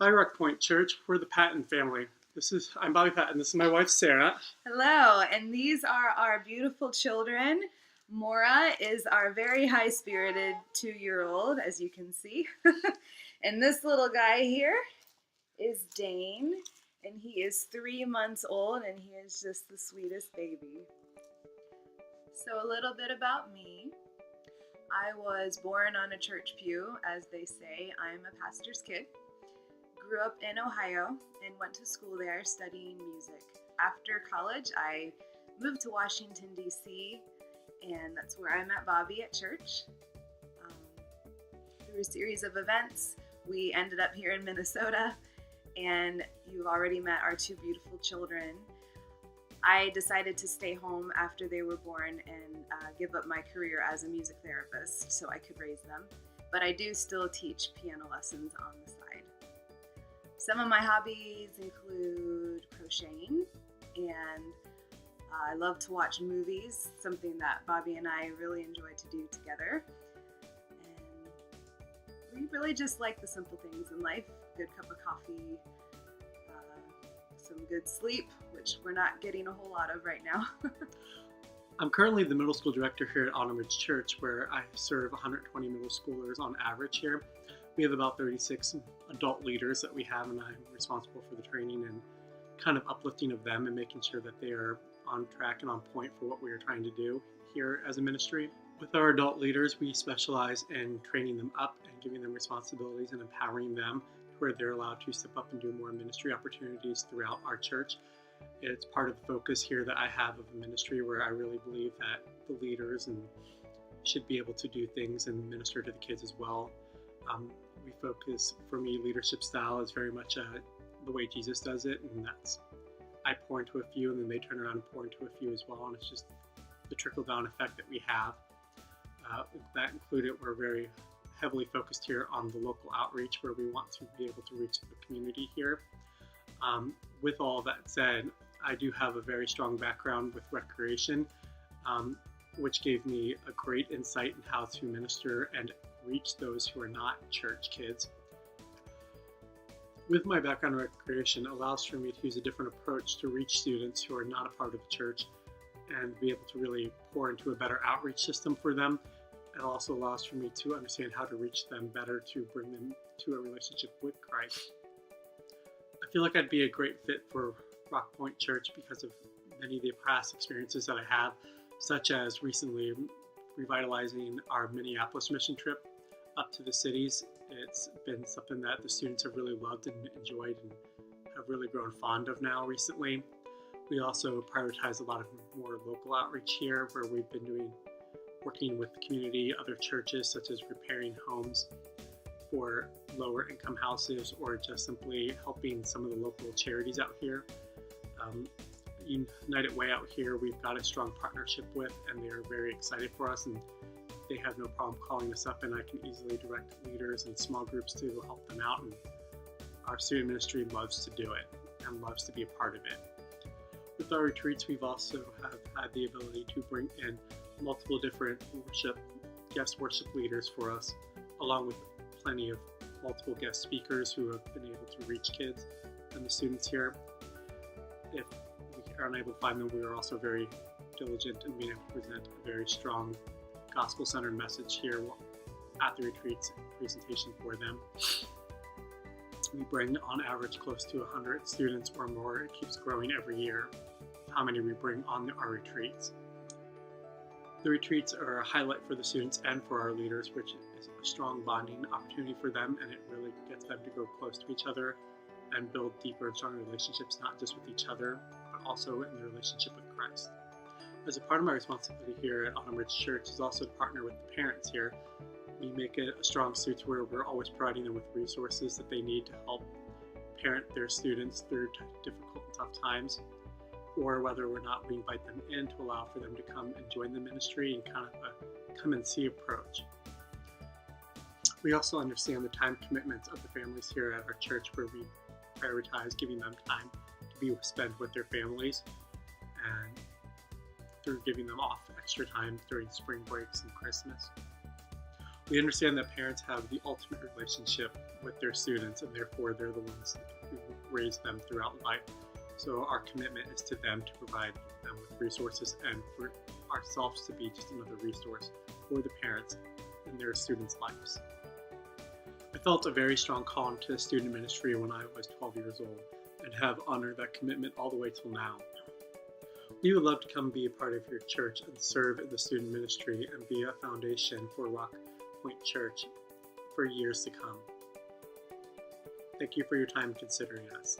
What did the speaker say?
Hi, Rock Point Church. We're the Patton family. I'm Bobby Patton. This is my wife, Sarah. Hello, and these are our beautiful children. Mora is our very high spirited 2-year-old, as you can see. And this little guy here is Dane, and he is 3 months old, and he is just the sweetest baby. So, a little bit about me. I was born on a church pew, as they say. I'm a pastor's kid. Grew up in Ohio and went to school there studying music. After college, I moved to Washington, D.C., and that's where I met Bobby at church. Um, Through a series of events, we ended up here in Minnesota, and you've already met our two beautiful children. I decided to stay home after they were born and give up my career as a music therapist so I could raise them. But I do still teach piano lessons on the side. Some of my hobbies include crocheting, and I love to watch movies, something that Bobby and I really enjoy to do together. And we really just like the simple things in life. Good cup of coffee, some good sleep, which we're not getting a whole lot of right now. I'm currently the middle school director here at Autumn Ridge Church, where I serve 120 middle schoolers on average here. We have about 36 adult leaders that we have, and I'm responsible for the training and kind of uplifting of them and making sure that they are on track and on point for what we are trying to do here as a ministry. With our adult leaders, we specialize in training them up and giving them responsibilities and empowering them where they're allowed to step up and do more ministry opportunities throughout our church. It's part of the focus here that I have of a ministry where I really believe that the leaders should be able to do things and minister to the kids as well. We focus, for me, leadership style is very much the way Jesus does it, and that's I pour into a few and then they turn around and pour into a few as well, and it's just the trickle-down effect that we have. That included, we're very heavily focused here on the local outreach where we want to be able to reach the community here. With all that said, I do have a very strong background with recreation, which gave me a great insight in how to minister and reach those who are not church kids. With my background in recreation, allows for me to use a different approach to reach students who are not a part of the church and be able to really pour into a better outreach system for them. It also allows for me to understand how to reach them better, to bring them to a relationship with Christ. I feel like I'd be a great fit for Rock Point Church because of many of the past experiences that I have, such as recently revitalizing our Minneapolis mission trip up to the cities. It's been something that the students have really loved and enjoyed and have really grown fond of now recently. We also prioritize a lot of more local outreach here, where we've been working with the community, other churches, such as repairing homes for lower income houses, or just simply helping some of the local charities out here. United Way out here, we've got a strong partnership with, and they're very excited for us, and they have no problem calling us up, and I can easily direct leaders and small groups to help them out, and our student ministry loves to do it and loves to be a part of it. With our retreats, we've also have had the ability to bring in multiple different guest worship leaders for us, along with plenty of multiple guest speakers who have been able to reach kids and the students here. If we are unable to find them, we are also very diligent in being able to present a very strong gospel-centered message here at the retreats presentation for them. We bring on average close to 100 students or more. It keeps growing every year, how many we bring on our retreats. The retreats are a highlight for the students and for our leaders, which is a strong bonding opportunity for them, and it really gets them to grow close to each other and build deeper and stronger relationships, not just with each other, but also in their relationship with Christ. As a part of my responsibility here at Autumn Ridge Church is also to partner with the parents here. We make it a strong suit where we're always providing them with resources that they need to help parent their students through difficult and tough times, or whether or not we invite them in to allow for them to come and join the ministry and kind of a come and see approach. We also understand the time commitments of the families here at our church, where we prioritize giving them time to be spent with their families, and through giving them off extra time during spring breaks and Christmas. We understand that parents have the ultimate relationship with their students, and therefore they're the ones who raise them throughout life. So our commitment is to them to provide them with resources and for ourselves to be just another resource for the parents in their students' lives. I felt a very strong call into student ministry when I was 12 years old and have honored that commitment all the way till now. We would love to come be a part of your church and serve in the student ministry and be a foundation for Rock Point Church for years to come. Thank you for your time considering us.